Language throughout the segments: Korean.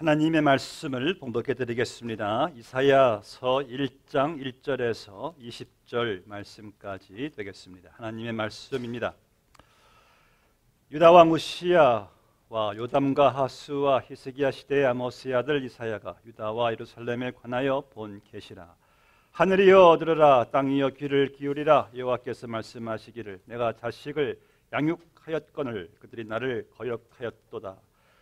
하나님의 말씀을 봉독해 드리겠습니다. 이사야서 1장 1절에서 20절 말씀까지 되겠습니다. 하나님의 말씀입니다. 유다 왕 우시야와 요담과 하스와 히스기야 시대의 아모스의 아들 이사야가 유다와 예루살렘에 관하여 본 계시라. 하늘이여 들으라, 땅이여 귀를 기울이라. 여호와께서 말씀하시기를 내가 자식을 양육하였거늘 그들이 나를 거역하였도다.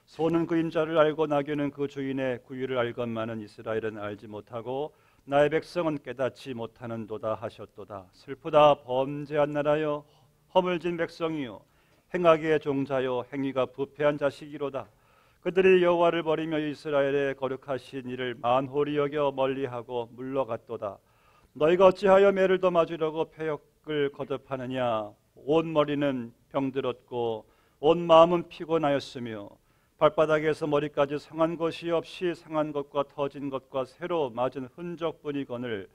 소는 그림자를 알고 나귀는 그 주인의 구유를 알건만은 이스라엘은 알지 못하고 나의 백성은 깨닫지 못하는도다 하셨도다. 슬프다 범죄한 나라여, 허물진 백성이요, 행악의 종자요, 행위가 부패한 자식이로다. 그들이 여호와를 버리며 이스라엘의 거룩하신 이를 만홀히 여겨 멀리하고 물러갔도다. 너희가 어찌하여 매를 더 맞으려고 패역을 거듭하느냐. 온 머리는 병들었고 온 마음은 피곤하였으며 발바닥에서 머리까지 상한 것이 없이 상한 것과 터진 것과 새로 맞은 흔적뿐이거늘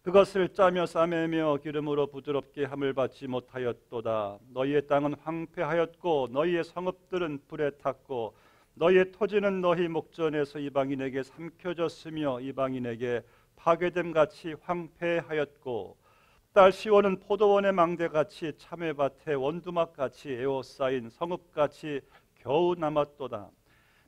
그것을 짜며 싸매며 기름으로 부드럽게 함을 받지 못하였도다. 너희의 땅은 황폐하였고 너희의 성읍들은 불에 탔고 너희의 토지는 너희 목전에서 이방인에게 삼켜졌으며 이방인에게 파괴됨같이 황폐하였고 딸 시온은 포도원의 망대같이 참외밭의 원두막같이 에워싸인 성읍같이 겨우 남았도다.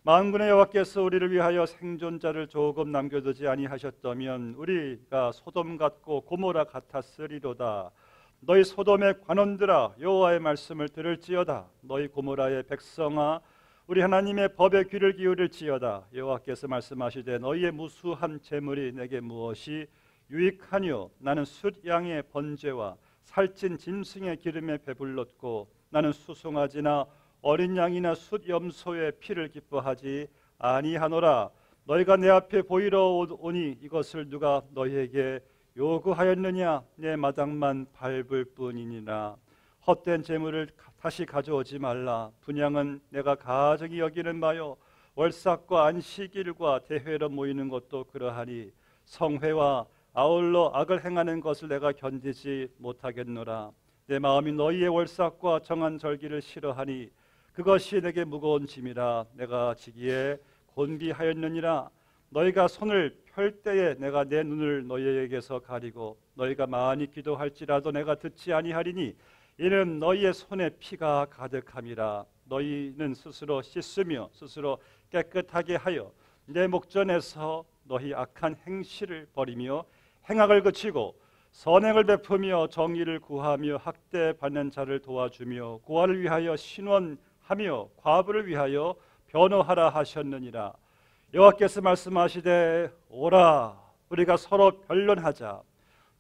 만군의 여호와께서 우리를 위하여 생존자를 조금 남겨두지 아니하셨다면 우리가 소돔 같고 고모라 같았으리로다. 너희 소돔의 관원들아, 여호와의 말씀을 들을지어다. 너희 고모라의 백성아, 우리 하나님의 법에 귀를 기울일지어다. 여호와께서 말씀하시되 너희의 무수한 재물이 내게 무엇이 유익하뇨. 나는 숫양의 번제와 살찐 짐승의 기름에 배불렀고 나는 수송아지나 어린 양이나 숫 염소의 피를 기뻐하지 아니하노라. 너희가 내 앞에 보이러 오니 이것을 누가 너희에게 요구하였느냐. 내 마당만 밟을 뿐이니라. 헛된 재물을 다시 가져오지 말라. 분향은 내가 가증히 여기는 바요, 월삭과 안식일과 대회로 모이는 것도 그러하니 성회와 아울러 악을 행하는 것을 내가 견디지 못하겠노라. 내 마음이 너희의 월삭과 정한 절기를 싫어하니 그것이 내게 무거운 짐이라. 내가 지기에 곤비하였느니라. 너희가 손을 펼 때에 내가 내 눈을 너희에게서 가리고 너희가 많이 기도할지라도 내가 듣지 아니하리니 이는 너희의 손에 피가 가득함이라. 너희는 스스로 씻으며 스스로 깨끗하게 하여 내 목전에서 너희 악한 행실을 버리며 행악을 그치고 선행을 베푸며 정의를 구하며 학대받는 자를 도와주며 고아를 위하여 신원하며 과부를 위하여 변호하라 하셨느니라. 여호와께서 말씀하시되 오라, 우리가 서로 변론하자.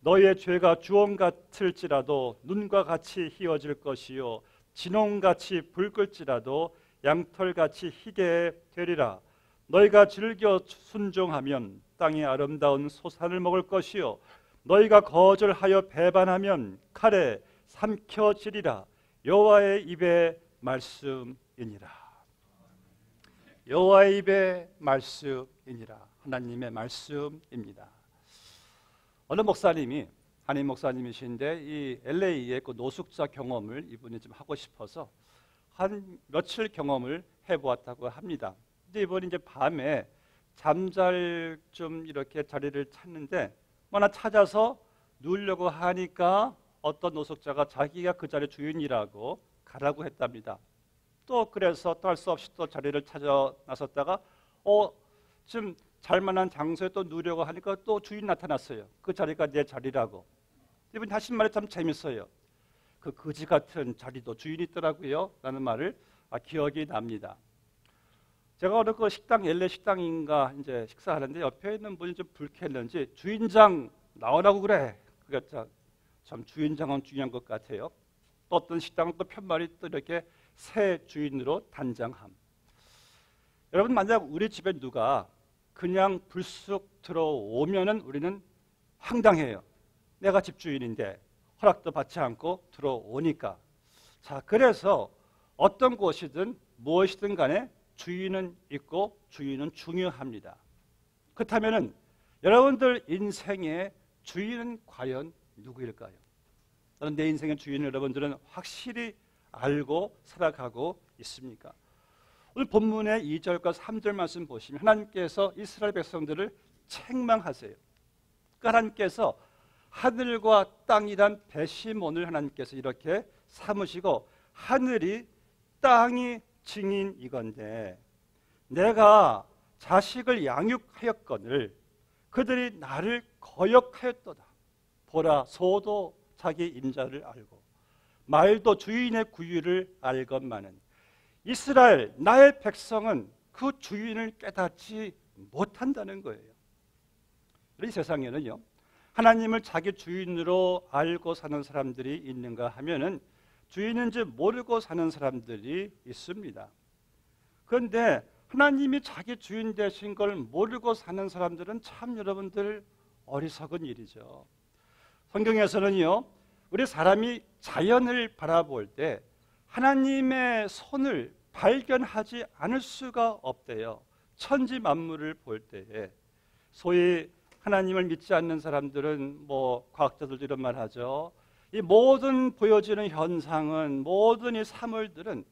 너희의 죄가 주홍 같을지라도 눈과 같이 희어질 것이요 진홍같이 붉을지라도 양털같이 희게 되리라. 너희가 즐겨 순종하면 땅의 아름다운 소산을 먹을 것이요 너희가 거절하여 배반하면 칼에 삼켜지리라. 여호와의 입의 말씀이니라. 여호와의 입의 말씀이니라. 하나님의 말씀입니다. 어느 목사님이, 한인 목사님이신데 이 LA의 그 노숙자 경험을 이분이 좀 하고 싶어서 한 며칠 경험을 해보았다고 합니다. 근데 이번에 이제 밤에 잠잘 좀 이렇게 자리를 찾는데 하나 찾아서 누우려고 하니까 어떤 노숙자가 자기가 그 자리 주인이라고 가라고 했답니다. 또 그래서 또 할 수 없이 또 자리를 찾아 나섰다가 좀 잘만한 장소에 또 누우려고 하니까 또 주인 나타났어요. 그 자리가 내 자리라고. 이분이 하신 말이 참 재밌어요. 그 거지 같은 자리도 주인이 있더라고요 라는 말을 기억이 납니다. 제가 어느 그 식당, LA 식당인가 이제 식사하는데 옆에 있는 분이 좀 불쾌했는지 주인장 나오라고 그래. 그러니까 참 주인장은 중요한 것 같아요. 또 어떤 식당은 또 편말이 또 이렇게 새 주인으로 단장함. 여러분, 만약 우리 집에 누가 그냥 불쑥 들어오면은 우리는 황당해요. 내가 집주인인데 허락도 받지 않고 들어오니까. 자, 그래서 어떤 곳이든 무엇이든 간에 주인은 있고 주인은 중요합니다. 그렇다면은 여러분들 인생의 주인은 과연 누구일까요? 내 인생의 주인을 여러분들은 확실히 알고 살아가고 있습니까? 오늘 본문의 2절과 3절 말씀 보시면 하나님께서 이스라엘 백성들을 책망하세요. 그러니까 하나님께서 하늘과 땅이란 배심원을 하나님께서 이렇게 삼으시고 하늘이 땅이 증인이건대 내가 자식을 양육하였거늘 그들이 나를 거역하였도다. 보라, 소도 자기 임자를 알고 말도 주인의 구유를 알건만은 이스라엘 나의 백성은 그 주인을 깨닫지 못한다는 거예요. 이 세상에는요, 하나님을 자기 주인으로 알고 사는 사람들이 있는가 하면은 주인인지 모르고 사는 사람들이 있습니다. 그런데 하나님이 자기 주인 되신 걸 모르고 사는 사람들은 참 여러분들 어리석은 일이죠. 성경에서는요, 우리 사람이 자연을 바라볼 때 하나님의 손을 발견하지 않을 수가 없대요. 천지 만물을 볼 때에 소위 하나님을 믿지 않는 사람들은 과학자들도 이런 말 하죠. 이 모든 보여지는 현상은 모든 이 사물들은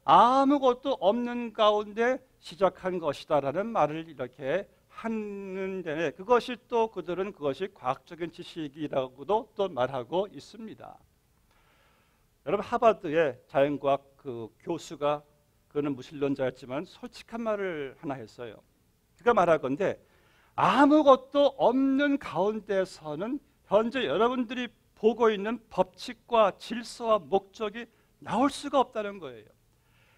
아무것도 없는 가운데 시작한 것이다라는 말을 이렇게 하는데 그것이 또 그들은 그것이 과학적인 지식이라고도 또 말하고 있습니다. 여러분 하버드의 자연과학 그 교수가 그는 무신론자였지만 솔직한 말을 하나 했어요. 그가 말하건대 아무것도 없는 가운데서는 현재 여러분들이 보고 있는 법칙과 질서와 목적이 나올 수가 없다는 거예요.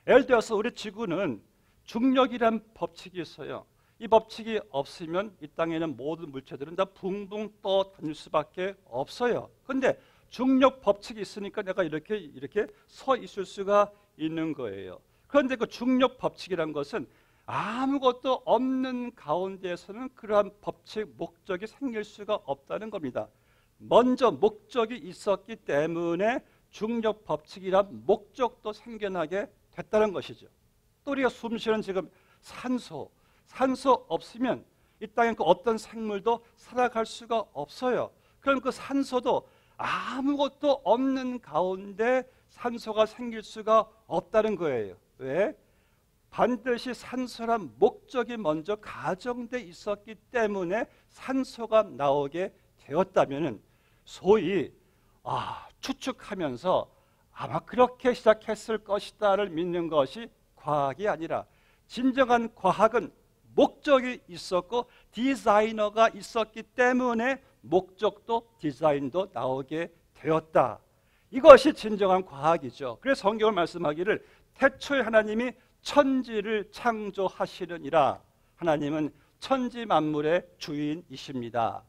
예를 들어서 우리 지구는 중력이란 법칙이 있어요. 이 법칙이 없으면 이 땅에는 모든 물체들은 다 붕붕 떠 다닐 수밖에 없어요. 그런데 중력 법칙이 있으니까 내가 이렇게 서 있을 수가 있는 거예요. 그런데 그 중력 법칙이란 것은 아무것도 없는 가운데에서는 그러한 법칙, 목적이 생길 수가 없다는 겁니다. 먼저 목적이 있었기 때문에 중력 법칙이란 목적도 생겨나게 됐다는 것이죠. 또 우리가 숨쉬는 지금 산소 없으면 이 땅에 그 어떤 생물도 살아갈 수가 없어요. 그럼 그 산소도 아무것도 없는 가운데 산소가 생길 수가 없다는 거예요. 왜? 반드시 산소란 목적이 먼저 가정돼 있었기 때문에 산소가 나오게 되었다면 소위 추측하면서 아마 그렇게 시작했을 것이다를 믿는 것이 과학이 아니라 진정한 과학은 목적이 있었고 디자이너가 있었기 때문에 목적도 디자인도 나오게 되었다. 이것이 진정한 과학이죠. 그래서 성경을 말씀하기를 태초에 하나님이 천지를 창조하시느니라. 하나님은 천지 만물의 주인이십니다.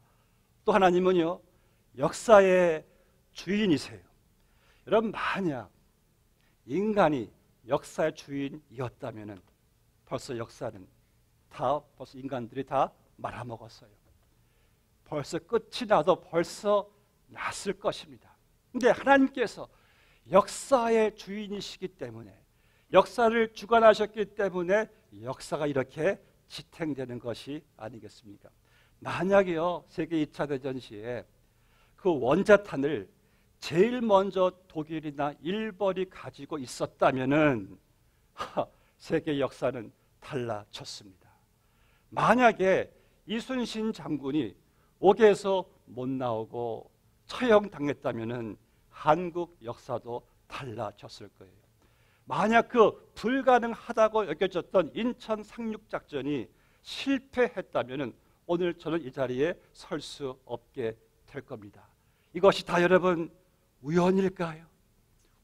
또 하나님은요, 역사의 주인이세요. 여러분, 만약 인간이 역사의 주인이었다면 벌써 역사는 벌써 인간들이 다 말아먹었어요. 벌써 끝이 나도 벌써 났을 것입니다. 근데 하나님께서 역사의 주인이시기 때문에 역사를 주관하셨기 때문에 역사가 이렇게 지탱되는 것이 아니겠습니까? 만약에요, 세계 2차 대전 시에 그 원자탄을 제일 먼저 독일이나 일본이 가지고 있었다면은 세계 역사는 달라졌습니다. 만약에 이순신 장군이 옥에서 못 나오고 처형당했다면은 한국 역사도 달라졌을 거예요. 만약 그 불가능하다고 여겨졌던 인천 상륙작전이 실패했다면은 오늘 저는 이 자리에 설 수 없게 될 겁니다. 이것이 다 여러분 우연일까요?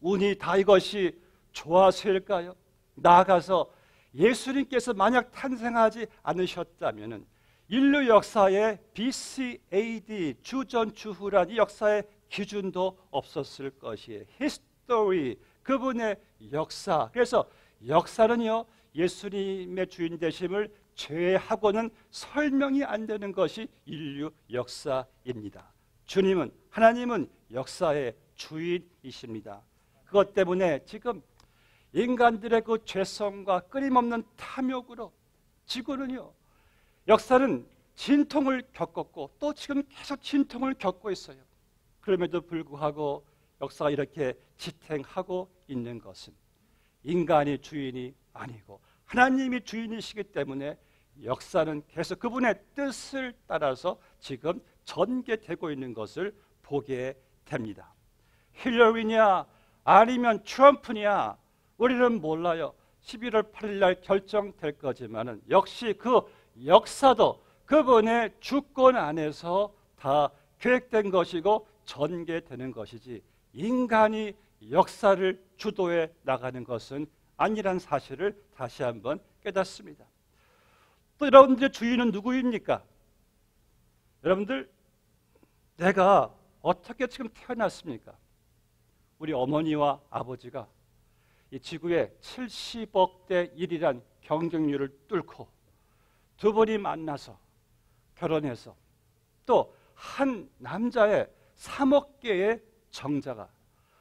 운이 다 이것이 좋아서일까요? 나아가서 예수님께서 만약 탄생하지 않으셨다면 인류 역사에 BC, AD, 주전, 주후란 이 역사의 기준도 없었을 것이에요. 히스토리, 그분의 역사. 그래서 역사는요, 예수님의 주인 되심을 제외하고는 설명이 안 되는 것이 인류 역사입니다. 주님은, 하나님은 역사의 주인이십니다. 그것 때문에 지금 인간들의 그 죄성과 끊임없는 탐욕으로 지구는요, 역사는 진통을 겪었고 또 지금 계속 진통을 겪고 있어요. 그럼에도 불구하고 역사가 이렇게 지탱하고 있는 것은 인간이 주인이 아니고 하나님이 주인이시기 때문에 역사는 계속 그분의 뜻을 따라서 지금 전개되고 있는 것을 보게 됩니다. 힐러리냐 아니면 트럼프냐 우리는 몰라요. 11월 8일 날 결정될 거지만은 역시 그 역사도 그분의 주권 안에서 다 계획된 것이고 전개되는 것이지 인간이 역사를 주도해 나가는 것은 아니란 사실을 다시 한번 깨닫습니다. 또 여러분들의 주인은 누구입니까? 여러분들 내가 어떻게 지금 태어났습니까? 우리 어머니와 아버지가 이 지구에 70억 대 1이란 경쟁률을 뚫고 두 분이 만나서 결혼해서 또 한 남자의 3억 개의 정자가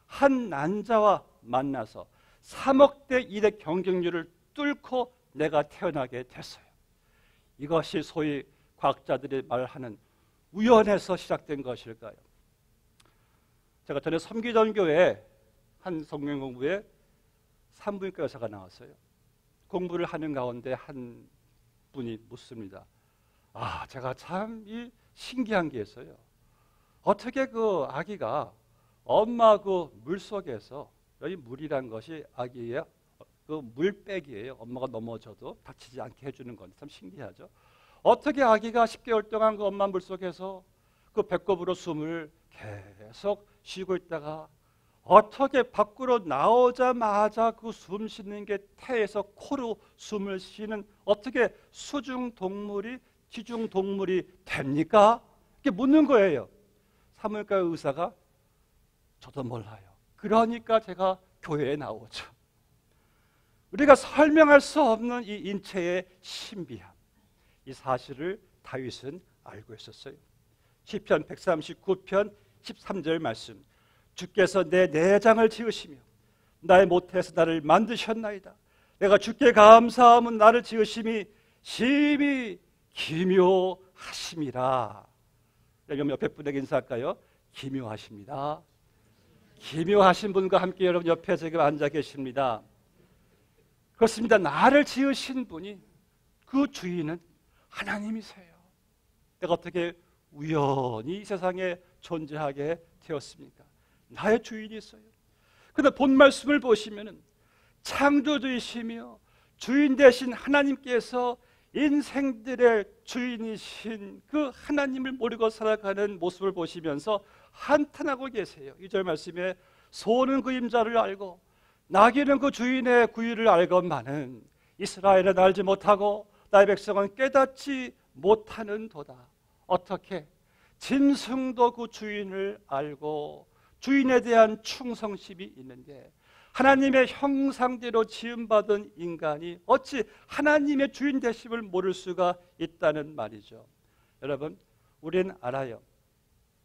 한 남자와 만나서 3억 대 1의 경쟁률을 뚫고 내가 태어나게 됐어요. 이것이 소위 과학자들이 말하는 우연에서 시작된 것일까요? 제가 전에 섬기던 교회에 한 성경 공부에 산부인과 의사가 나왔어요. 공부를 하는 가운데 한 분이 묻습니다. 제가 참 신기한 게 있어요. 어떻게 그 아기가 엄마 그 물속에서 여기 물이란 것이 아기의 그 물백이에요. 엄마가 넘어져도 다치지 않게 해주는 건데 참 신기하죠. 어떻게 아기가 10개월 동안 그 엄마 물속에서 그 배꼽으로 숨을 계속 쉬고 있다가 어떻게 밖으로 나오자마자 그 숨 쉬는 게 태에서 코로 숨을 쉬는 어떻게 수중 동물이 지중 동물이 됩니까? 이렇게 묻는 거예요. 산부인과 의사가 저도 몰라요. 그러니까 제가 교회에 나오죠. 우리가 설명할 수 없는 이 인체의 신비함, 이 사실을 다윗은 알고 있었어요. 시편 139편 13절 말씀. 주께서 내 내장을 지으시며 나의 모태에서 나를 만드셨나이다. 내가 주께 감사함은 나를 지으심이 심히 기묘하심이라. 여러분 옆에 분에게 인사할까요? 기묘하십니다. 기묘하신 분과 함께 여러분 옆에 지금 앉아 계십니다. 그렇습니다. 나를 지으신 분이 그 주인은 하나님이세요. 내가 어떻게 우연히 이 세상에 존재하게 되었습니까? 나의 주인이 있어요. 그런데 본 말씀을 보시면은 창조주이시며 주인 되신 하나님께서 인생들의 주인이신 그 하나님을 모르고 살아가는 모습을 보시면서 한탄하고 계세요. 2절 말씀에 소는 그 임자를 알고 나귀는 그 주인의 구유를 알건만은 이스라엘은 알지 못하고 나의 백성은 깨닫지 못하는 도다. 어떻게? 짐승도 그 주인을 알고 주인에 대한 충성심이 있는데 하나님의 형상대로 지음받은 인간이 어찌 하나님의 주인 되심을 모를 수가 있다는 말이죠. 여러분, 우리는 알아요.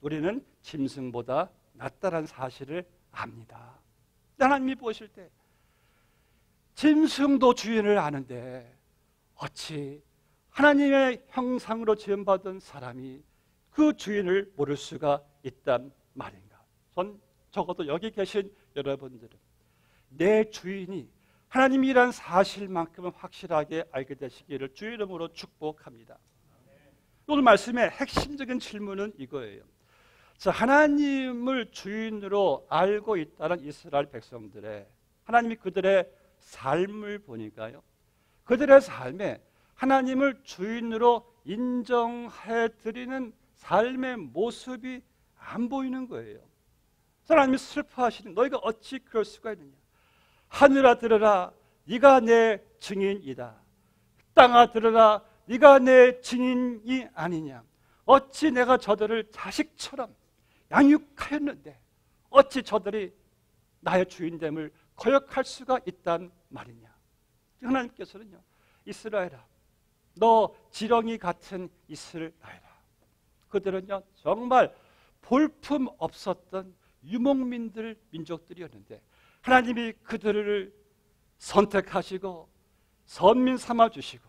우리는 짐승보다 낫다는 사실을 압니다. 하나님이 보실 때 짐승도 주인을 아는데 어찌 하나님의 형상으로 지음받은 사람이 그 주인을 모를 수가 있단 말인가? 전 적어도 여기 계신 여러분들은 내 주인이 하나님이란 사실만큼은 확실하게 알게 되시기를 주의 이름으로 축복합니다. 오늘 말씀의 핵심적인 질문은 이거예요. 자, 하나님을 주인으로 알고 있다는 이스라엘 백성들의 하나님이 그들의 삶을 보니까요, 그들의 삶에 하나님을 주인으로 인정해 드리는 삶의 모습이 안 보이는 거예요. 하나님이 슬퍼하시는 너희가 어찌 그럴 수가 있느냐. 하늘아 들으라 네가 내 증인이다. 땅아 들으라 네가 내 증인이 아니냐. 어찌 내가 저들을 자식처럼 양육하였는데 어찌 저들이 나의 주인됨을 거역할 수가 있단 말이냐. 하나님께서는요, 이스라엘아 너 지렁이 같은 이스라엘아, 그들은요 정말 볼품 없었던 유목민들 민족들이었는데 하나님이 그들을 선택하시고 선민 삼아주시고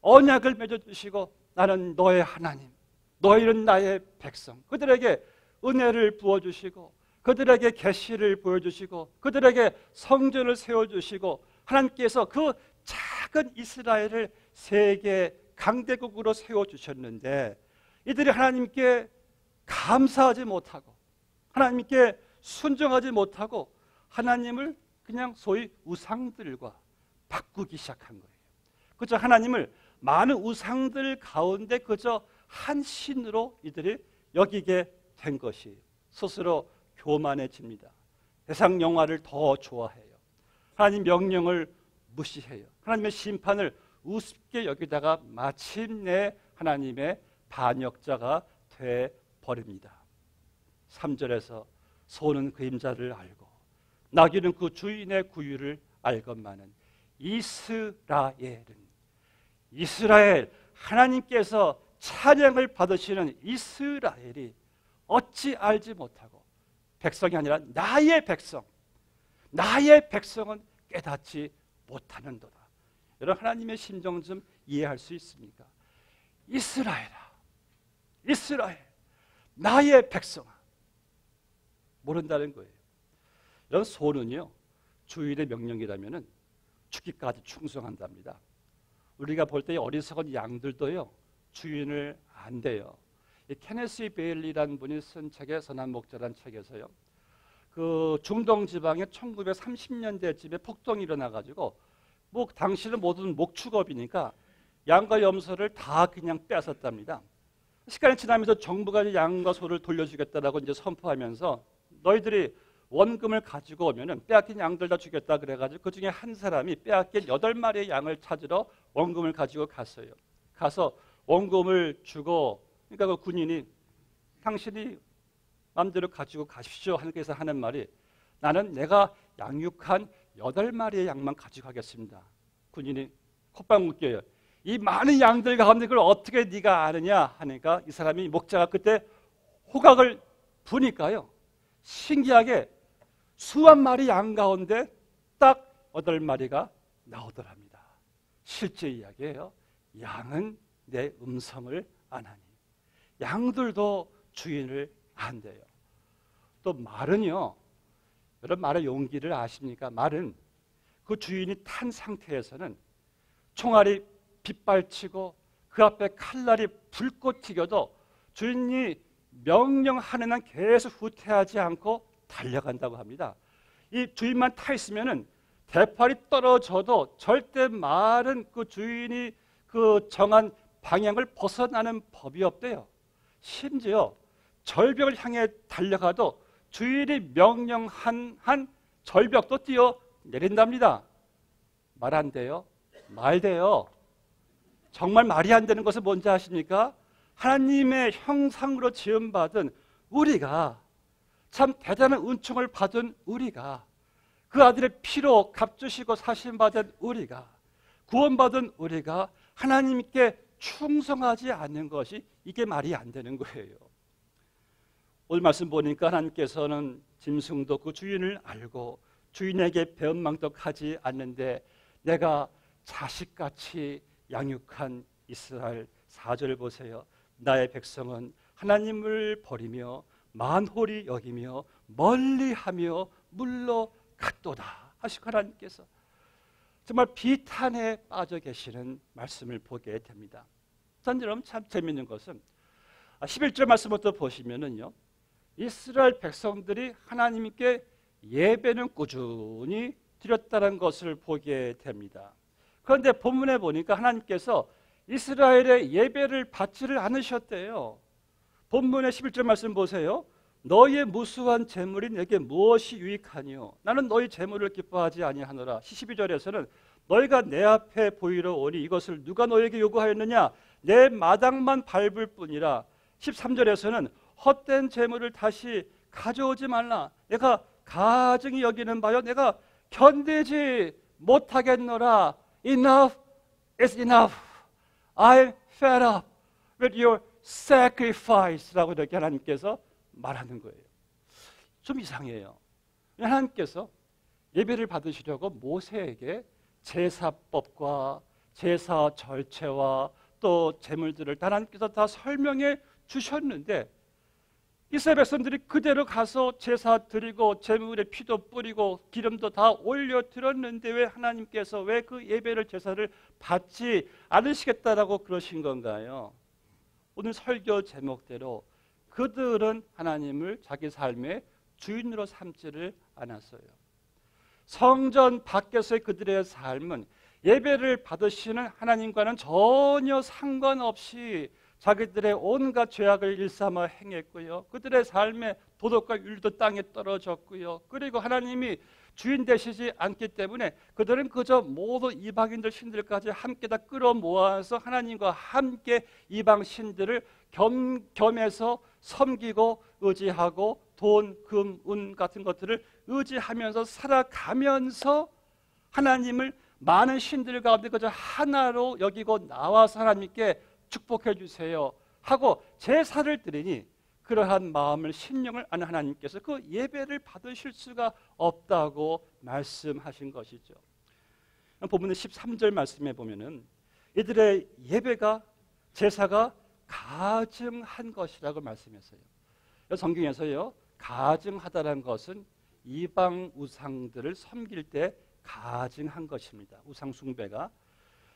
언약을 맺어주시고 나는 너의 하나님, 너희는 나의 백성, 그들에게 은혜를 부어주시고 그들에게 계시를 보여주시고 그들에게 성전을 세워주시고 하나님께서 그 작은 이스라엘을 세계 강대국으로 세워주셨는데 이들이 하나님께 감사하지 못하고 하나님께 순종하지 못하고 하나님을 그냥 소위 우상들과 바꾸기 시작한 거예요. 그저 하나님을 많은 우상들 가운데 그저 한 신으로 이들이 여기게 된 것이 스스로 교만해집니다. 세상 영화를 더 좋아해요. 하나님 명령을 무시해요. 하나님의 심판을 우습게 여기다가 마침내 하나님의 반역자가 되어버립니다. 3절에서 소는 그림자를 알고 나귀는 그 주인의 구유를 알건만은 이스라엘 하나님께서 찬양을 받으시는 이스라엘이 어찌 알지 못하고 백성이 아니라 나의 백성은 깨닫지 못하는도다. 여러분 하나님의 심정 좀 이해할 수 있습니까? 이스라엘 나의 백성아 모른다는 거예요. 여러분 소는요 주인의 명령이라면은 죽기까지 충성한답니다. 우리가 볼 때 어리석은 양들도요 주인을 안 돼요. 이 케네시 베일리라는 분이 쓴 책에 선한 목자라는 책에서요 그 중동 지방에 1930년대쯤에 폭동이 일어나가지고 당시는 모든 목축업이니까 양과 염소를 다 그냥 빼앗았답니다. 시간이 지나면서 정부가 양과 소를 돌려주겠다라고 이제 선포하면서 너희들이 원금을 가지고 오면은 빼앗긴 양들 다 주겠다 그래가지고 그 중에 한 사람이 빼앗긴 8마리의 양을 찾으러 원금을 가지고 갔어요. 가서 원금을 주고 그러니까 그 군인이 당신이 마음대로 가지고 가십시오 하면서 하는 말이 나는 내가 양육한 8마리의 양만 가지고 가겠습니다. 군인이 콧방 웃겨요. 이 많은 양들 가운데 그걸 어떻게 네가 아느냐 하니까 이 사람이 목자가 그때 호각을 부니까요 신기하게 수만 마리 양 가운데 딱 8마리가 나오더랍니다. 실제 이야기예요. 양은 내 음성을 안 하니 양들도 주인을 안 돼요. 또 말은요 여러분 말의 용기를 아십니까? 말은 그 주인이 탄 상태에서는 총알이 빗발치고 그 앞에 칼날이 불꽃 튀겨도 주인이 명령하는 한 계속 후퇴하지 않고 달려간다고 합니다. 이 주인만 타 있으면은 대팔이 떨어져도 절대 말은 그 주인이 그 정한 방향을 벗어나는 법이 없대요. 심지어 절벽을 향해 달려가도 주인이 명령한 한 절벽도 뛰어 내린답니다. 말 안 돼요? 말 돼요. 정말 말이 안 되는 것은 뭔지 아십니까? 하나님의 형상으로 지음받은 우리가 참 대단한 은총을 받은 우리가 그 아들의 피로 값주시고 사심받은 우리가 구원받은 우리가 하나님께 충성하지 않는 것이 이게 말이 안 되는 거예요. 오늘 말씀 보니까 하나님께서는 짐승도 그 주인을 알고 주인에게 배은망덕하지 않는데 내가 자식같이 양육한 이스라엘 4절 보세요. 나의 백성은 하나님을 버리며 만홀히 여기며 멀리하며 물러갔도다 하시고 하나님께서 정말 비탄에 빠져 계시는 말씀을 보게 됩니다. 여러분 참 재미있는 것은 11절 말씀부터 보시면은요 이스라엘 백성들이 하나님께 예배는 꾸준히 드렸다는 것을 보게 됩니다. 그런데 본문에 보니까 하나님께서 이스라엘의 예배를 받지를 않으셨대요. 본문의 11절 말씀 보세요. 너희의 무수한 재물이 내게 무엇이 유익하니요? 나는 너희 재물을 기뻐하지 아니하노라. 12절에서는 너희가 내 앞에 보이러 오니 이것을 누가 너희에게 요구하였느냐? 내 마당만 밟을 뿐이라. 13절에서는 헛된 재물을 다시 가져오지 말라. 내가 가증히 여기는 바여 내가 견디지 못하겠노라. Enough is enough. I'm fed up with your sacrifice라고 이렇게 하나님께서 말하는 거예요. 좀 이상해요. 하나님께서 예배를 받으시려고 모세에게 제사법과 제사 절체와 또 제물들을 하나님께서 다 설명해 주셨는데 이스라엘 백성들이 그대로 가서 제사 드리고 제물에 피도 뿌리고 기름도 다 올려 드렸는데 왜 하나님께서 왜 그 예배를 제사를 받지 않으시겠다라고 그러신 건가요? 오늘 설교 제목대로 그들은 하나님을 자기 삶의 주인으로 삼지를 않았어요. 성전 밖에서의 그들의 삶은 예배를 받으시는 하나님과는 전혀 상관없이 자기들의 온갖 죄악을 일삼아 행했고요. 그들의 삶의 도덕과 윤리도 땅에 떨어졌고요. 그리고 하나님이 주인 되시지 않기 때문에 그들은 그저 모든 이방인들 신들까지 함께 다 끌어모아서 하나님과 함께 이방 신들을 겸해서 섬기고 의지하고 돈, 금, 운 같은 것들을 의지하면서 살아가면서 하나님을 많은 신들 가운데 그저 하나로 여기고 나와서 하나님께 축복해 주세요 하고 제사를 드리니 그러한 마음을 신령을 아는 하나님께서 그 예배를 받으실 수가 없다고 말씀하신 것이죠. 본문의 13절 말씀에 보면은 이들의 예배가 제사가 가증한 것이라고 말씀했어요. 성경에서요 가증하다는 것은 이방 우상들을 섬길 때 가증한 것입니다. 우상 숭배가.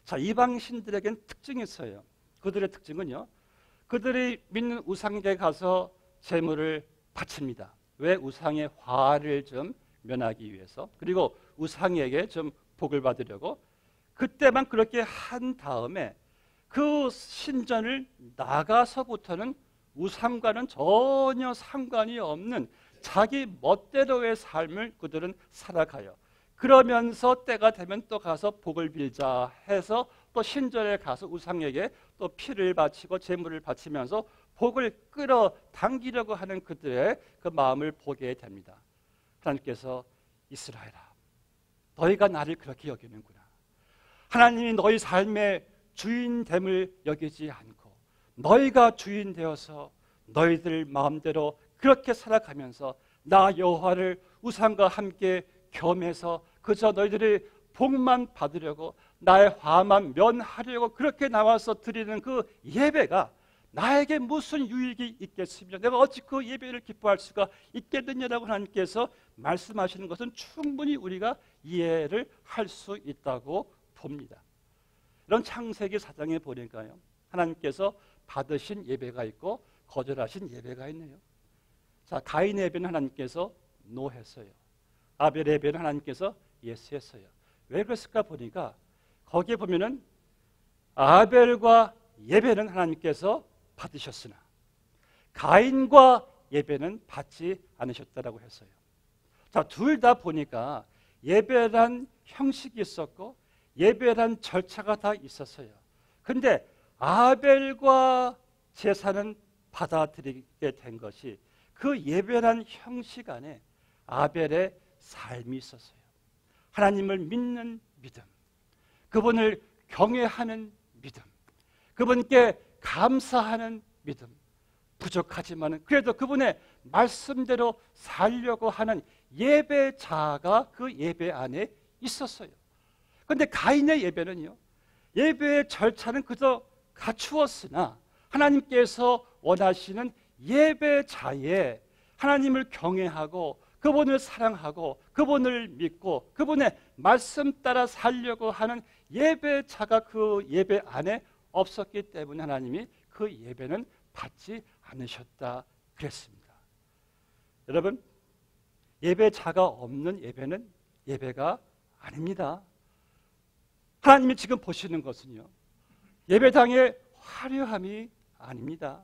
자, 이방 신들에겐 특징이 있어요. 그들의 특징은요, 그들이 믿는 우상에게 가서 제물을 바칩니다. 왜? 우상의 화를 좀 면하기 위해서, 그리고 우상에게 좀 복을 받으려고. 그때만 그렇게 한 다음에 그 신전을 나가서부터는 우상과는 전혀 상관이 없는 자기 멋대로의 삶을 그들은 살아가요. 그러면서 때가 되면 또 가서 복을 빌자 해서 또 신전에 가서 우상에게 또 피를 바치고 제물을 바치면서 복을 끌어당기려고 하는 그들의 그 마음을 보게 됩니다. 하나님께서 이스라엘아, 너희가 나를 그렇게 여기는구나. 하나님이 너희 삶의 주인됨을 여기지 않고 너희가 주인 되어서 너희들 마음대로 그렇게 살아가면서 나 여호와를 우상과 함께 겸해서 그저 너희들이 복만 받으려고 나의 화만 면하려고 그렇게 나와서 드리는 그 예배가 나에게 무슨 유익이 있겠으며 내가 어찌 그 예배를 기뻐할 수가 있겠느냐라고 하나님께서 말씀하시는 것은 충분히 우리가 이해를 할 수 있다고 봅니다. 이런 창세기 4장에 보니까요, 하나님께서 받으신 예배가 있고 거절하신 예배가 있네요. 자, 가인의 예배는 하나님께서 노했어요. 아벨의 예배는 하나님께서 예스했어요. 왜 그랬을까 보니까 거기에 보면은 아벨과 예배는 하나님께서 받으셨으나 가인과 예배는 받지 않으셨다라고 했어요. 자, 둘 다 보니까 예배란 형식이 있었고 예배란 절차가 다 있었어요. 근데 아벨과 제사는 받아들이게 된 것이 그 예배란 형식 안에 아벨의 삶이 있었어요. 하나님을 믿는 믿음, 그분을 경외하는 믿음, 그분께 감사하는 믿음, 부족하지만 그래도 그분의 말씀대로 살려고 하는 예배자가 그 예배 안에 있었어요. 그런데 가인의 예배는요, 예배의 절차는 그저 갖추었으나 하나님께서 원하시는 예배자의 하나님을 경외하고 그분을 사랑하고 그분을 믿고 그분의 말씀 따라 살려고 하는 예배자가 그 예배 안에 없었기 때문에 하나님이 그 예배는 받지 않으셨다 그랬습니다. 여러분, 예배자가 없는 예배는 예배가 아닙니다. 하나님이 지금 보시는 것은요, 예배당의 화려함이 아닙니다.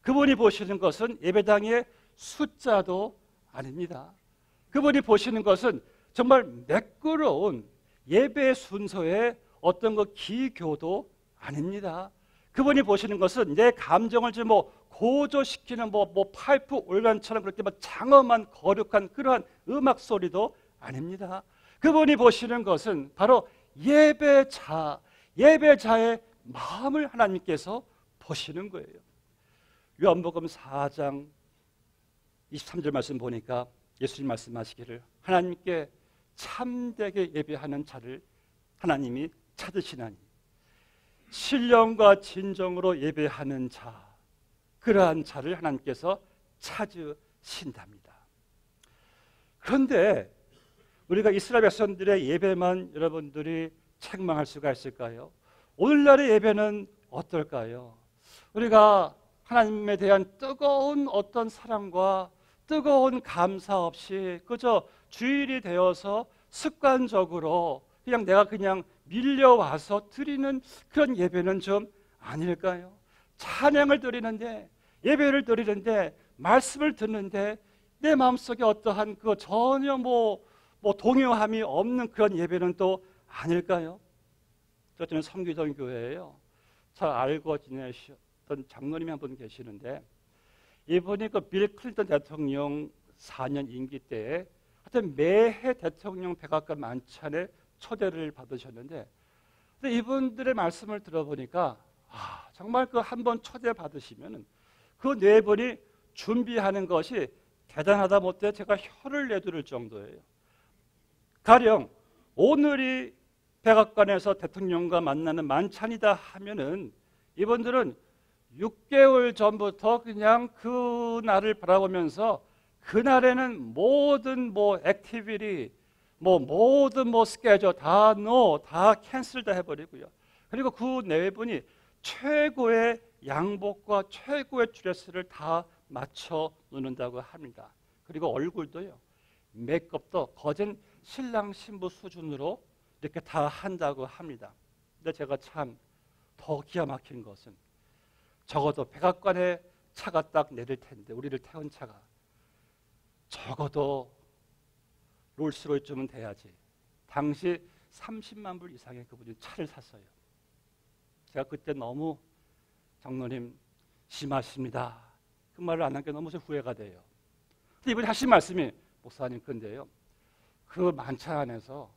그분이 보시는 것은 예배당의 숫자도 아닙니다. 그분이 보시는 것은 정말 매끄러운 예배 순서의 어떤 그 기교도 아닙니다. 그분이 보시는 것은 내 감정을 좀 고조시키는 파이프 올간처럼 그렇게 장엄한 거룩한 그러한 음악 소리도 아닙니다. 그분이 보시는 것은 바로 예배자의 마음을 하나님께서 보시는 거예요. 요한복음 4장 23절 말씀 보니까 예수님 말씀하시기를 하나님께 참되게 예배하는 자를 하나님이 찾으시나니 신령과 진정으로 예배하는 자, 그러한 자를 하나님께서 찾으신답니다. 그런데 우리가 이스라엘 백성들의 예배만 여러분들이 책망할 수가 있을까요? 오늘날의 예배는 어떨까요? 우리가 하나님에 대한 뜨거운 어떤 사랑과 뜨거운 감사 없이 그저 주일이 되어서 습관적으로 그냥 내가 그냥 밀려와서 드리는 그런 예배는 좀 아닐까요? 찬양을 드리는데, 예배를 드리는데, 말씀을 듣는데 내 마음속에 어떠한 그 전혀 뭐 동요함이 없는 그런 예배는 또 아닐까요? 저는 섬기던 교회예요. 잘 알고 지내셨던 장로님이 한 분 계시는데, 이분이 그 빌 클린턴 대통령 4년 임기 때에 하여튼 매해 대통령 백악관 만찬에 초대를 받으셨는데, 근데 이분들의 말씀을 들어보니까 정말 그 한 번 초대 받으시면은 그 네 분이 준비하는 것이 대단하다 못해 제가 혀를 내두를 정도예요. 가령 오늘이 백악관에서 대통령과 만나는 만찬이다 하면은 이분들은 6개월 전부터 그냥 그 날을 바라보면서 그날에는 모든 액티비티, 모든 스케줄 다 캔슬 다 해버리고요. 그리고 그 네 분이 최고의 양복과 최고의 드레스를 다 맞춰 놓는다고 합니다. 그리고 얼굴도요, 메이크업도 거진 신랑 신부 수준으로 이렇게 다 한다고 합니다. 근데 제가 참 더 기가 막힌 것은 적어도 백악관에 차가 딱 내릴 텐데, 우리를 태운 차가 적어도 롤스로이스쯤은 돼야지. 당시 30만 불 이상의 그분이 차를 샀어요. 제가 그때 너무 장로님 심하십니다, 그 말을 안 한 게 너무 후회가 돼요. 근데 이분이 하신 말씀이, 목사님 근데요, 그 만찬 안에서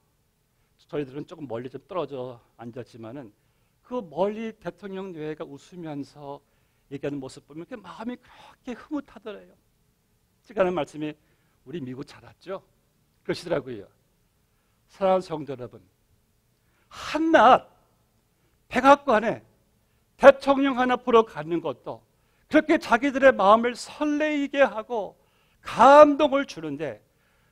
저희들은 조금 멀리 좀 떨어져 앉았지만은 그 멀리 대통령 뇌가 웃으면서 얘기하는 모습 보면 그 마음이 그렇게 흐뭇하더래요. 제가 하는 말씀이, 우리 미국 잘 왔죠? 그러시더라고요. 사랑하는 성도 여러분, 한낮 백악관에 대통령 하나 보러 가는 것도 그렇게 자기들의 마음을 설레이게 하고 감동을 주는데,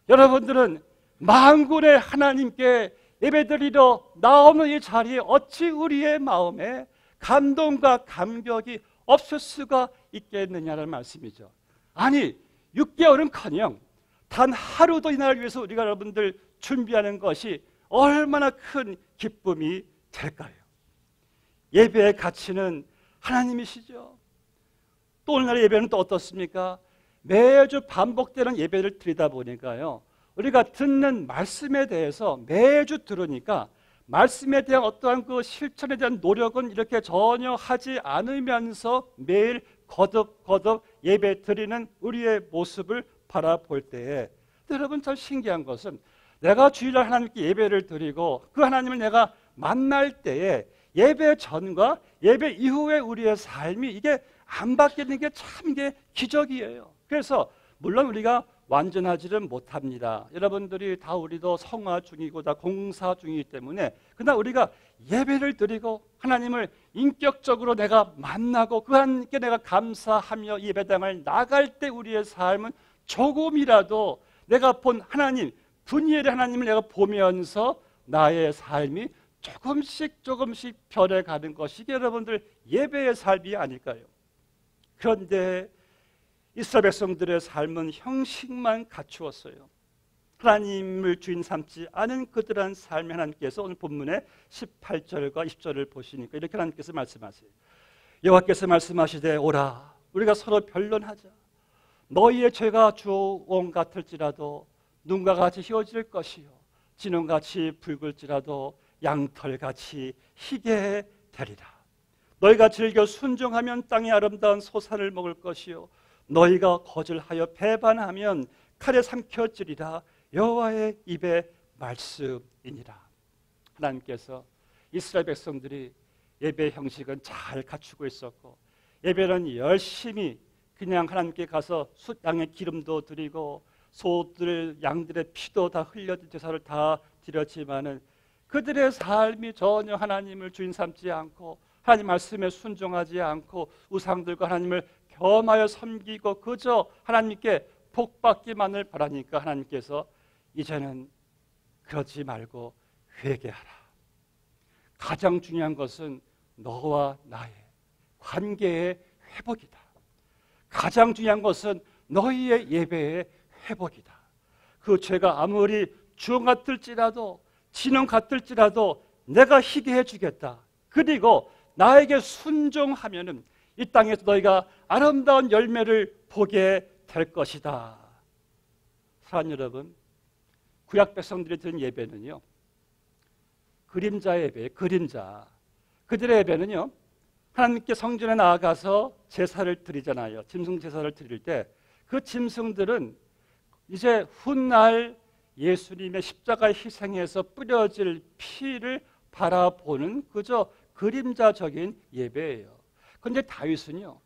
여러분들은 만군의 하나님께 예배드리러 나오는 이 자리에 어찌 우리의 마음에 감동과 감격이 없을 수가 있겠느냐는 말씀이죠. 아니, 6개월은커녕 단 하루도 이 날을 위해서 우리가 여러분들 준비하는 것이 얼마나 큰 기쁨이 될까요? 예배의 가치는 하나님이시죠. 또 오늘날의 예배는 또 어떻습니까? 매주 반복되는 예배를 드리다 보니까요, 우리가 듣는 말씀에 대해서 매주 들으니까 말씀에 대한 어떠한 그 실천에 대한 노력은 이렇게 전혀 하지 않으면서 매일 거듭 예배 드리는 우리의 모습을 바라볼 때에, 여러분 참 신기한 것은 내가 주일날 하나님께 예배를 드리고 그 하나님을 내가 만날 때에 예배 전과 예배 이후의 우리의 삶이 이게 안 바뀌는 게 참 이게 기적이에요. 그래서 물론 우리가 완전하지는 못합니다. 여러분들이 다 우리도 성화 중이고 다 공사 중이기 때문에, 그러나 우리가 예배를 드리고 하나님을 인격적으로 내가 만나고 그 하나님께 내가 감사하며 예배당을 나갈 때 우리의 삶은 조금이라도 내가 본 하나님, 분이엘의 하나님을 내가 보면서 나의 삶이 조금씩 변해가는 것이 여러분들 예배의 삶이 아닐까요? 그런데 이스라엘 백성들의 삶은 형식만 갖추었어요. 하나님을 주인 삼지 않은 그들한 삶의 하나님께서 오늘 본문의 18절과 20절을 보시니까 이렇게 하나님께서 말씀하세요. 여호와께서 말씀하시되, 오라, 우리가 서로 변론하자. 너희의 죄가 주홍 같을지라도 눈과 같이 희어질 것이요 진홍같이 붉을지라도 양털같이 희게 되리라. 너희가 즐겨 순종하면 땅의 아름다운 소산을 먹을 것이요 너희가 거절하여 배반하면 칼에 삼켜지리라. 여호와의 입의 말씀이니라. 하나님께서 이스라엘 백성들이 예배 형식은 잘 갖추고 있었고, 예배는 열심히 그냥 하나님께 가서 양의 기름도 드리고 소들 양들의 피도 다 흘려 제사를 다 드렸지만은 그들의 삶이 전혀 하나님을 주인 삼지 않고 하나님 말씀에 순종하지 않고 우상들과 하나님을 겸하여 섬기고 그저 하나님께 복받기만을 바라니까 하나님께서 이제는 그러지 말고 회개하라. 가장 중요한 것은 너와 나의 관계의 회복이다. 가장 중요한 것은 너희의 예배의 회복이다. 그 죄가 아무리 주홍 같을지라도 진홍 같을지라도 내가 희게 해주겠다. 그리고 나에게 순종하면은 이 땅에서 너희가 아름다운 열매를 보게 될 것이다. 사랑하는 여러분, 구약 백성들이 드린 예배는요, 그림자의 예배, 그림자. 그들의 예배는요, 하나님께 성전에 나아가서 제사를 드리잖아요. 짐승 제사를 드릴 때 그 짐승들은 이제 훗날 예수님의 십자가의 희생에서 뿌려질 피를 바라보는 그저 그림자적인 예배예요. 그런데 다윗은요,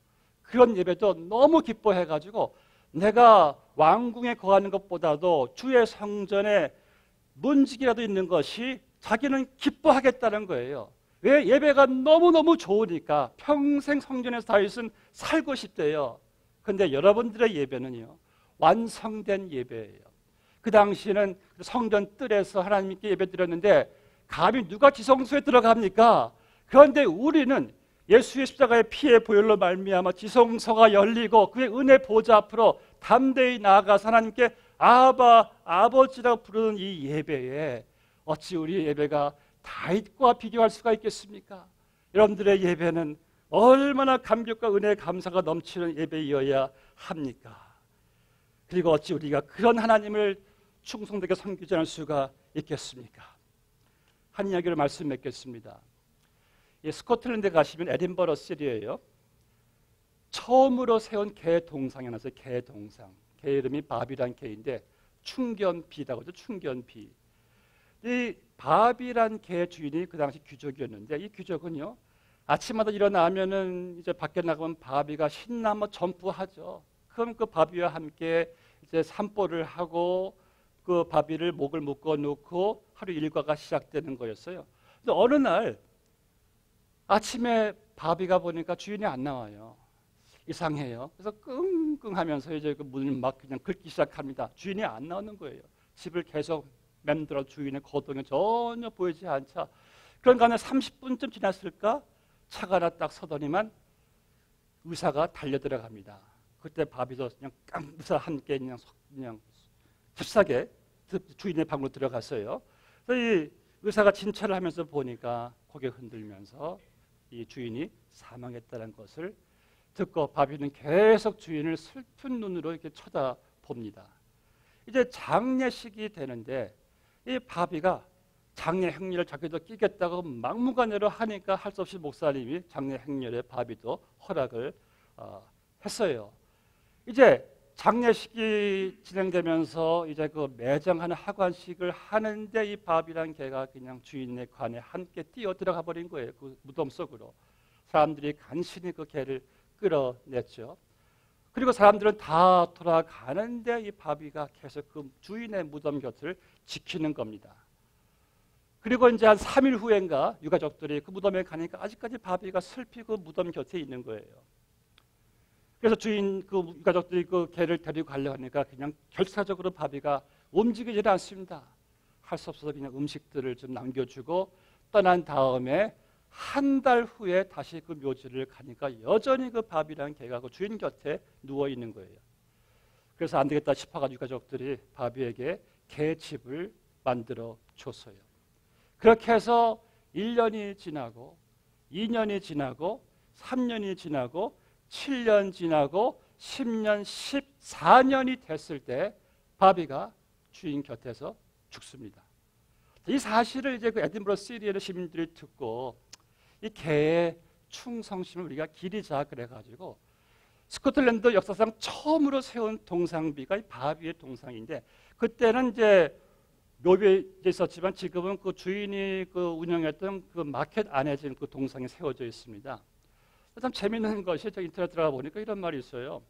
그런 예배도 너무 기뻐해가지고 내가 왕궁에 거하는 것보다도 주의 성전에 문지기라도 있는 것이 자기는 기뻐하겠다는 거예요. 왜? 예배가 너무너무 좋으니까 평생 성전에서 다윗은 살고 싶대요. 그런데 여러분들의 예배는요, 완성된 예배예요. 그 당시에는 성전 뜰에서 하나님께 예배드렸는데 감히 누가 지성소에 들어갑니까? 그런데 우리는 예수의 십자가의 피의 보혈로 말미암아 지성소가 열리고 그의 은혜 보좌 앞으로 담대히 나아가서 하나님께 아바, 아버지라고 부르는 이 예배에 어찌 우리의 예배가 다윗과 비교할 수가 있겠습니까? 여러분들의 예배는 얼마나 감격과 은혜의 감사가 넘치는 예배이어야 합니까? 그리고 어찌 우리가 그런 하나님을 충성되게 섬기지 않을 수가 있겠습니까? 한 이야기를 말씀 맺겠습니다. 스코틀랜드에 가시면 에딘버러 시리예요. 처음으로 세운 개 동상이 하나 있어요. 개 동상. 개 이름이 바비란 개인데 충견비라고 하죠. 충견비. 이 바비란 개 주인이 그 당시 귀족이었는데 이 귀족은요, 아침마다 일어나면은 이제 밖에 나가면 바비가 신나서 점프하죠. 그럼 그 바비와 함께 이제 산보를 하고 그 바비를 목을 묶어 놓고 하루 일과가 시작되는 거였어요. 근데 어느 날 아침에 바비가 보니까 주인이 안 나와요. 이상해요. 그래서 끙끙하면서 이제 그 문을 막 그냥 긁기 시작합니다. 주인이 안 나오는 거예요. 집을 계속 맴돌아 주인의 거동이 전혀 보이지 않자. 그런가 하면 30분쯤 지났을까? 차가 하나 딱 서더니만 의사가 달려 들어갑니다. 그때 바비도 그냥 깡무사 함께 그냥 잽싸게 주인의 방으로 들어갔어요. 그래서 이 의사가 진찰을 하면서 보니까 고개 흔들면서 이 주인이 사망했다는 것을 듣고 바비는 계속 주인을 슬픈 눈으로 이렇게 쳐다봅니다. 이제 장례식이 되는데 이 바비가 장례 행렬을 자기도 끼겠다고 막무가내로 하니까 할 수 없이 목사님이 장례 행렬에 바비도 허락을 했어요. 이제 장례식이 진행되면서 이제 그 매장하는 하관식을 하는데 이 바비란 개가 그냥 주인의 관에 함께 뛰어 들어가 버린 거예요. 그 무덤 속으로. 사람들이 간신히 그 개를 끌어냈죠. 그리고 사람들은 다 돌아가는데 이 바비가 계속 그 주인의 무덤 곁을 지키는 겁니다. 그리고 이제 한 3일 후인가 유가족들이 그 무덤에 가니까 아직까지 바비가 슬피 그 무덤 곁에 있는 거예요. 그래서 주인 그 유가족들이 그 개를 데리고 가려고 하니까 그냥 결사적으로 바비가 움직이질 않습니다. 할 수 없어서 그냥 음식들을 좀 남겨주고 떠난 다음에 한 달 후에 다시 그 묘지를 가니까 여전히 그 바비라는 개가 그 주인 곁에 누워 있는 거예요. 그래서 안 되겠다 싶어가지고 유가족들이 바비에게 개집을 만들어 줬어요. 그렇게 해서 1년이 지나고 2년이 지나고 3년이 지나고 7년 지나고 10년, 14년이 됐을 때 바비가 주인 곁에서 죽습니다. 이 사실을 이제 그 에딘버러 시리의 시민들이 듣고 이 개의 충성심을 우리가 기리자 그래가지고 스코틀랜드 역사상 처음으로 세운 동상비가 이 바비의 동상인데 그때는 이제 묘비에 있었지만 지금은 그 주인이 그 운영했던 그 마켓 안에 지금 그 동상이 세워져 있습니다. 참 재미있는 것이 저 인터넷 들어가 보니까 이런 말이 있어요.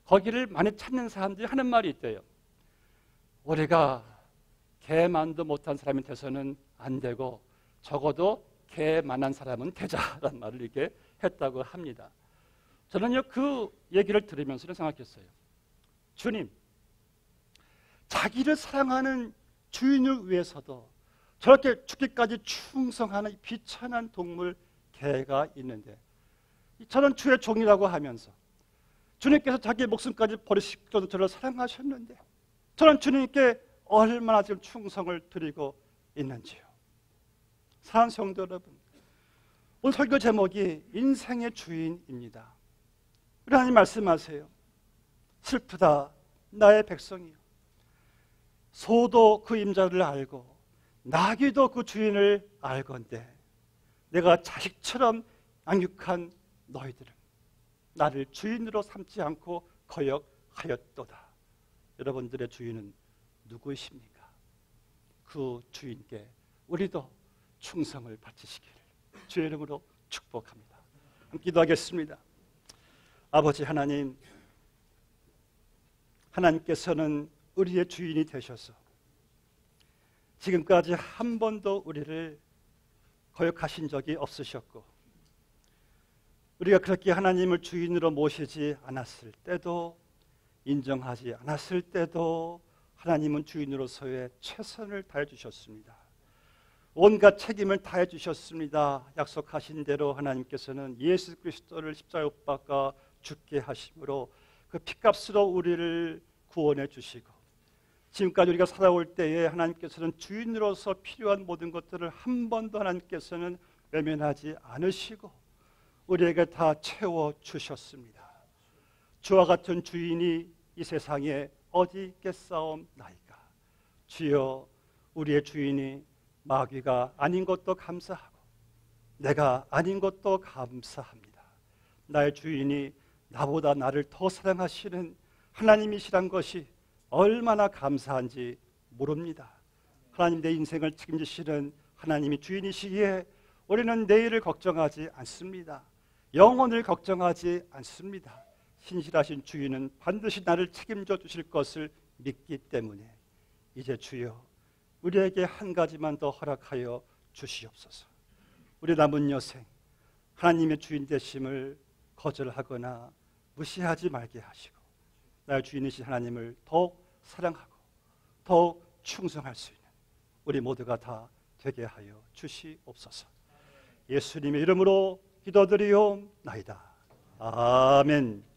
거기를 많이 찾는 사람들이 하는 말이 있대요. 우리가 개만도 못한 사람이 돼서는 안 되고 적어도 개만한 사람은 되자라는 말을 이렇게 했다고 합니다. 저는요 그 얘기를 들으면서 생각했어요. 주님, 자기를 사랑하는 주인을 위해서도 저렇게 죽기까지 충성하는 비천한 동물 개가 있는데 저는 주의 종이라고 하면서 주님께서 자기의 목숨까지 버리실 정도로 저를 사랑하셨는데 저는 주님께 얼마나 지금 충성을 드리고 있는지요. 사랑하는 성도 여러분, 오늘 설교 제목이 인생의 주인입니다. 우리 하나님 말씀하세요. 슬프다 나의 백성이요, 소도 그 임자를 알고 나귀도 그 주인을 알건대 내가 자식처럼 양육한 너희들은 나를 주인으로 삼지 않고 거역하였도다. 여러분들의 주인은 누구이십니까? 그 주인께 우리도 충성을 바치시기를 주의 이름으로 축복합니다. 함께 기도하겠습니다. 아버지 하나님, 하나님께서는 우리의 주인이 되셔서 지금까지 한 번도 우리를 거역하신 적이 없으셨고 우리가 그렇게 하나님을 주인으로 모시지 않았을 때도 인정하지 않았을 때도 하나님은 주인으로서의 최선을 다해 주셨습니다. 온갖 책임을 다해 주셨습니다. 약속하신 대로 하나님께서는 예수 그리스도를 십자가에 못 박아 죽게 하심으로 그 피값으로 우리를 구원해 주시고 지금까지 우리가 살아올 때에 하나님께서는 주인으로서 필요한 모든 것들을 한 번도 하나님께서는 외면하지 않으시고 우리에게 다 채워주셨습니다. 주와 같은 주인이 이 세상에 어디 있겠사옵나이까. 주여, 우리의 주인이 마귀가 아닌 것도 감사하고 내가 아닌 것도 감사합니다. 나의 주인이 나보다 나를 더 사랑하시는 하나님이시란 것이 얼마나 감사한지 모릅니다. 하나님, 내 인생을 책임지시는 하나님이 주인이시기에 우리는 내일을 걱정하지 않습니다. 영혼을 걱정하지 않습니다. 신실하신 주인은 반드시 나를 책임져 주실 것을 믿기 때문에 이제 주여, 우리에게 한 가지만 더 허락하여 주시옵소서. 우리 남은 여생 하나님의 주인 되심을 거절하거나 무시하지 말게 하시고 나의 주인이신 하나님을 더욱 사랑하고 더욱 충성할 수 있는 우리 모두가 다 되게 하여 주시옵소서. 예수님의 이름으로 기도드리옵나이다. 아멘.